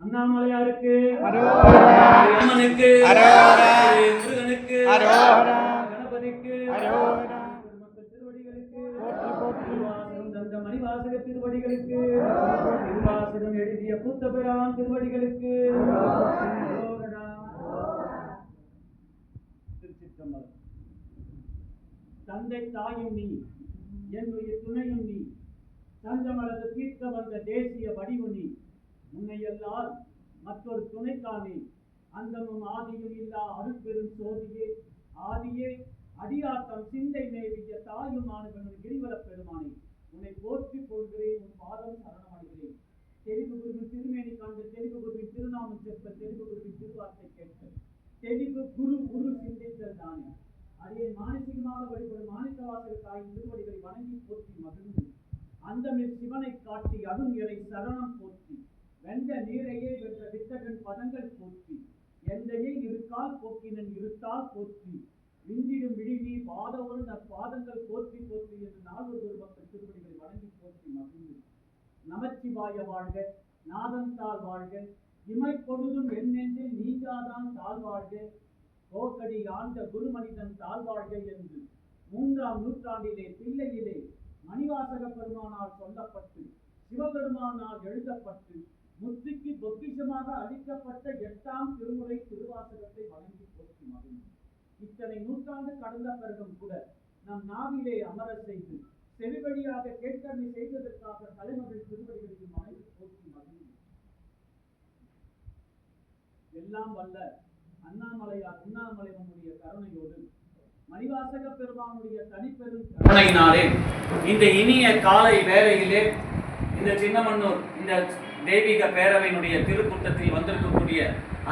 அண்ணாமலையாருக்கு அம்மனுக்கு முருகனுக்கு கணபதிக்கு திருவடிகளுக்கு தந்த மணிவாசக திருவடிகளுக்கு திருவாசகம் எழுதிய கூத்தபிரான் திருவடிகளுக்கு திருச்சிற்றம்பலம். தந்தை தாயும் நீ, என்னுடைய துணையும் நீ, தஞ்சமலது தீர்க்க வந்த தேசிய வடிவு நீ, உன்னையல்லால் மற்றொரு துணைக்கானே, அந்தமும் ஆதியும் இல்லா அருட்பெரும் சோதியே, ஆதியே அடியாத்தம் சிந்தை மேவிய தாயும் ஆணுகளும் கிரிவலப் பெருமானே, உன்னை போற்றி கொள்கிறேன், உன் பாதம் சரணமடைகிறேன். தெளிவு குருவின் திருமேனி காண்ட தெளிவு குருவின் திருநாமம் செப்ப தெளிவு குருவின் திருவார்த்தை கேட்க தெளிவு குரு குரு சிந்தித்தல் தானே. அதே மானசீகமாக வழிபடும் மாணிக்கவாசக தாயின் திருவடிகளை வணங்கி போற்றி மகிழ்ந்து அந்தமில் சிவனை காட்டி அரும் இறை சரணம் போற்றி வென்ற நீரையே வென்ற வித்தகன் பதங்கள் போற்றி எந்தையே இருக்கால் போக்கினன் இருத்தால் போற்றி விஞ்சிடும் விழிநீ பாதவரு நற்பாதங்கள் போற்றி போற்றி என்று நால்வர் ஒரு பக்தர் திருவடிகளை வணங்கி போற்றி மகிழ்ந்து நமச்சிவாய வாழ்க, நாதன் தாழ் வாழ்க, இமை பொழுதும் என் நெஞ்சில் நீங்காதான் தாழ்வாழ்க, கோக்கடி ஆண்ட குருமனிதன் தாழ்வாழ்க என்று 3ஆம் நூற்றாண்டிலே பிள்ளையிலே மணிவாசக பெருமானால் சொல்லப்பட்டு சிவபெருமானால் எழுதப்பட்டு முத்திக்கு பொக்கிஷமாக அளிக்கப்பட்ட 8ஆம் திருமுறை திருவாசகத்தை வணங்கி போற்றி மகிழ்ந்து இத்தனை நூற்றாண்டு கடந்த பிறகும் கூட நம் நாவிலே அமர செய்து செவி வழியாக கேட்கறி செய்ததற்காக தலைமகள் திருவடிகளுக்கு வணங்கி போற்றி மகிழ்ந்து எல்லாம் வல்ல உண்ணாமலைவனுடைய கருணையோடு மணிவாசக பெருமானுடைய தனிப்பெரும் கருணையினாலே இந்த இனிய காலை வேளையிலே இந்த சின்னமன்னூர் இந்த தெய்வீக பேரவையினுடைய திருக்கூட்டத்தில் வந்திருக்கக்கூடிய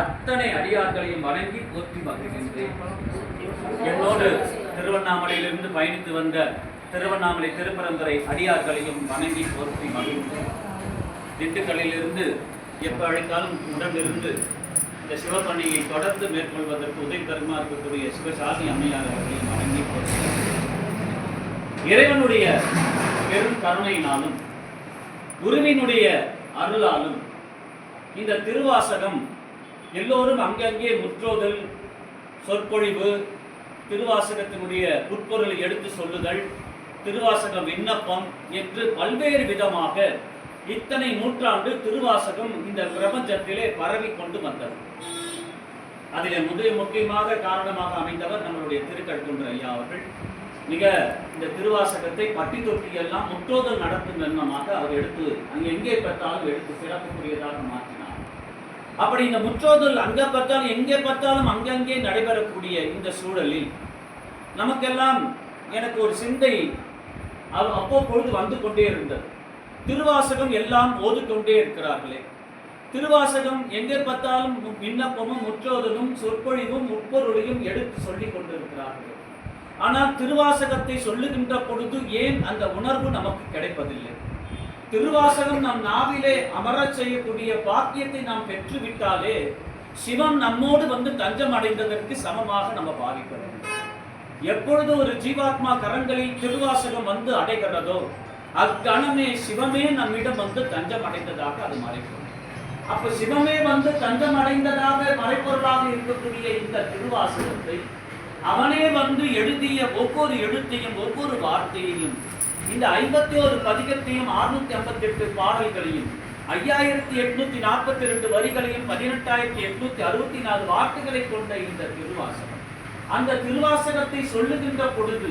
அத்தனை அடியார்களையும் வணங்கி போற்றி மகிழ்கின்றேன். என்னோடு திருவண்ணாமலையிலிருந்து பயணித்து வந்த திருவண்ணாமலை திருப்பரந்துரை அடியார்களையும் வணங்கி போற்றி மகிழ்ந்தேன். திண்டுக்கல்லிலிருந்து எப்போ அழைத்தாலும் உடனிருந்து இந்த சிவபணியை தொடர்ந்து மேற்கொள்வதற்கு உதவி தருமா இருக்கக்கூடிய சிவசாமி அம்மையார் அவர்களையும் வணங்கி போற்றி இறைவனுடைய பெரும் கருணையினாலும் குருவினுடைய அருளாலும் இந்த திருவாசகம் எல்லோரும் அங்கங்கே முற்றோதல், சொற்பொழிவு, திருவாசகத்தினுடைய உட்பொருளை எடுத்து சொல்லுதல், திருவாசகம் விண்ணப்பம் என்று பல்வேறு விதமாக இத்தனை நூற்றாண்டு திருவாசகம் இந்த பிரபஞ்சத்திலே பரவி கொண்டு வந்தது. அதில் முக்கியமாக காரணமாக அமைந்தவர் நம்மளுடைய திருக்கழுக்குன்ற ஐயா அவர்கள். மிக இந்த திருவாசகத்தை பட்டி தொட்டி எல்லாம் முற்றோதல் நடத்தும் எண்ணமாக அவர் எடுத்து அங்கே எங்கே பார்த்தாலும் எடுத்து சிறப்புக்குரியதாக மாற்றினார். அப்படி இந்த முற்றோதல் அங்கே பார்த்தாலும் எங்கே பார்த்தாலும் அங்கங்கே நடைபெறக்கூடிய இந்த சூழலில் நமக்கெல்லாம் எனக்கு ஒரு சிந்தை அவ்வப்பொழுது வந்து கொண்டே இருந்தது. திருவாசகம் எல்லாம் ஓதிக்கொண்டே இருக்கிறார்களே, திருவாசகம் எங்கே பார்த்தாலும் விண்ணப்பமும் முற்றோதலும் சொற்பொழிவும் உட்பொருளையும் எடுத்து சொல்லிக் கொண்டிருக்கிறார்கள். ஆனால் திருவாசகத்தை சொல்லுகின்ற பொழுது ஏன் அந்த உணர்வு நமக்கு கிடைப்பதில்லை? திருவாசகம் நம் நாவிலே அமரச் செய்யக்கூடிய பாக்கியத்தை நாம் பெற்றுவிட்டாலே சிவம் நம்மோடு வந்து தஞ்சம் அடைந்ததற்கு சமமாக நம்ம பாவிக்கிறோம். எப்பொழுது ஒரு ஜீவாத்மா கரங்களில் திருவாசகம் வந்து அடைகிறதோ அக்கணமே சிவமே நம்மிடம் வந்து தஞ்சம் அடைந்ததாக அது மறைப்பொருள். அப்ப சிவமே வந்து தஞ்சம் அடைந்ததாக மறைப்பொருளாக இருக்கக்கூடிய இந்த திருவாசகத்தை அவனே வந்து எழுதிய ஒவ்வொரு எழுத்தையும் ஒவ்வொரு வார்த்தையையும் இந்த 51 பதிகத்தையும் 658 பாடல்களையும் 5842 வரிகளையும் 18864 வார்த்தைகளை கொண்ட இந்த திருவாசகம், அந்த திருவாசகத்தை சொல்லுகின்ற பொழுது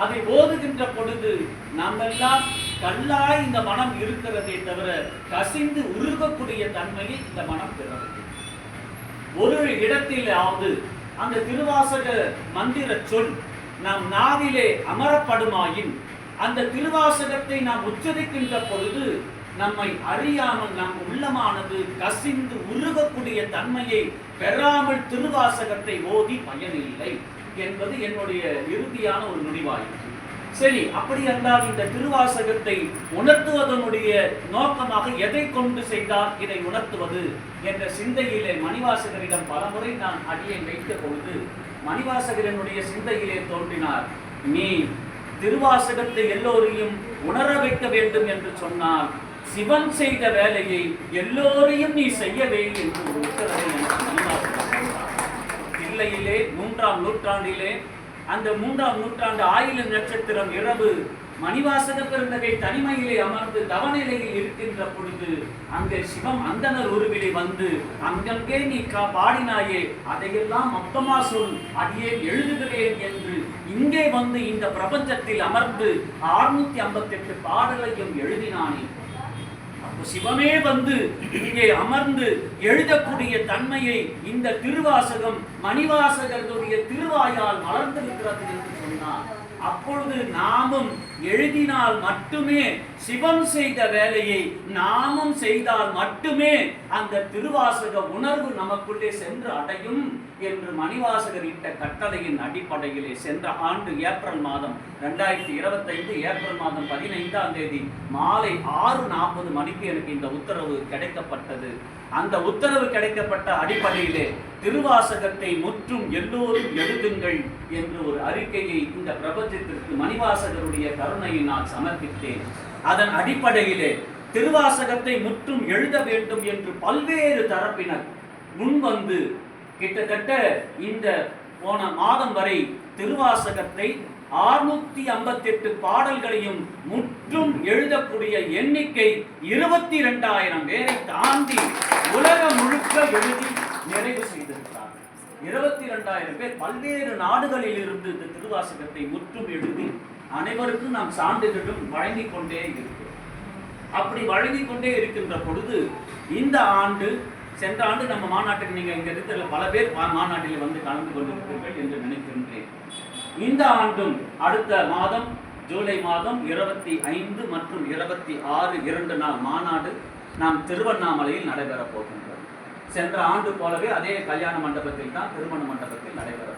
அதை ஓதுகின்ற பொழுது நாம் எல்லாம் கல்லாய் இந்த மனம் இருக்கிறதே தவிர கசிந்து உருகக்கூடிய தன்மையை இந்த மனம் பெறவில்லை. ஒரு இடத்திலாவது அந்த திருவாசக மந்திர சொல் நாம் நாவிலே அமரப்படுமாயின் அந்த திருவாசகத்தை நாம் உச்சரிக்கின்ற பொழுது நம்மை அறியாமல் நம் உள்ளமானது கசிந்து உருகக்கூடிய தன்மையை பெறாமல் திருவாசகத்தை ஓதி பயனில்லை என்பது என்னுடைய இறுதியான ஒரு நுடிவாயிற்று. சரி, அப்படி என்றால் இந்த திருவாசகத்தை உணர்த்துவதனுடைய நோக்கமாக எதை கொண்டு செய்தால் இதை உணர்த்துவது என்ற சிந்தையிலே மணிவாசகரிடம் பலமுறை நான் அடியை வைத்த பொழுது மணிவாசகரனுடைய சிந்தையிலே தோன்றினார், நீ திருவாசகத்தை எல்லோரையும் உணர வைக்க வேண்டும் என்று சொன்னால் சிவன் செய்த வேலையை எல்லோரையும் நீ செய்யவே என்று ஒரு உத்தரவை எனக்கு மணிவாசகர் தில்லையிலே 3ஆம் நூற்றாண்டிலே அந்த 3ஆம் நூற்றாண்டு ஆயிலம் நட்சத்திரம் இரவு மணிவாசகர் பெருந்தகை தனிமையிலே அமர்ந்து தவநிலையில் இருக்கின்ற பொழுது அங்கே சிவம் அந்தனர் உருவிலே வந்து, அங்கங்கே நீ பாடினாயே அதையெல்லாம் மொத்தமா சொல், அடியே எழுதுகிறேன் என்று இங்கே வந்து இந்த பிரபஞ்சத்தில் அமர்ந்து 658 பாடலையும் எழுதினானே. சிவமே வந்து இங்கே அமர்ந்து எழுதக்கூடிய தன்மையை இந்த திருவாசகம் மணிவாசகருடைய திருவாயால் மலர்ந்திருக்கிறது என்று சொன்னார். அப்பொழுது நாமும் எழுதினால் மட்டுமே சிவம் செய்த வேலையை நாமும் செய்தால் மட்டுமே அந்த திருவாசக உணர்வு நமக்குள்ளே சென்று அடையும் என்று மணிவாசகர் இட்ட கட்டளையின் அடிப்படையிலே சென்ற ஆண்டு ஏப்ரல் மாதம் 2025 ஏப்ரல் மாதம் 15ஆம் தேதி மாலை 6:40 மணிக்கு எனக்கு இந்த உத்தரவு கிடைக்கப்பட்டது. அந்த உத்தரவு கிடைக்கப்பட்ட அடிப்படையிலே திருவாசகத்தை முற்றும் எல்லோரும் எழுதுங்கள் என்று ஒரு அறிக்கையை இந்த பிரபஞ்சத்திற்கு மணிவாசகருடைய கருணையினால் சமர்ப்பித்தேன். அதன் அடிப்படையிலே திருவாசகத்தை முற்றும் எழுத வேண்டும் என்று பல்வேறு தரப்பினர் முன்வந்து கிட்டத்தட்ட இந்த போன மாதம் வரை திருவாசகத்தை 658 பாடல்களையும் முற்றும் எழுதக்கூடிய எண்ணிக்கை 22,000 பேரை தாண்டி உலகம் முழுக்க எழுதி நிறைவு செய்திருக்கிறார். 22,000 பேர் பல்வேறு நாடுகளில் இருந்து இந்த திருவாசகத்தை முற்றும் எழுதி அனைவருக்கும் நாம் சான்றிதழும் வழங்கிக் கொண்டே இருக்கிறோம். அப்படி வழங்கிக் கொண்டே இருக்கின்ற பொழுது இந்த ஆண்டு சென்ற ஆண்டு நம்ம மாநாட்டுக்கு நீங்க இங்க இருக்கிற பல பேர் மாநாட்டில் வந்து கலந்து கொண்டிருக்கிறீர்கள் என்று நினைக்கின்றேன். இந்த ஆண்டும் அடுத்த மாதம் ஜூலை மாதம் 25 மற்றும் 26 2 நாள் மாநாடு நாம் திருவண்ணாமலையில் நடைபெறப் போகின்றோம். சென்ற ஆண்டு போலவே அதே கல்யாண மண்டபத்தில் தான் திருமண மண்டபத்தில் நடைபெற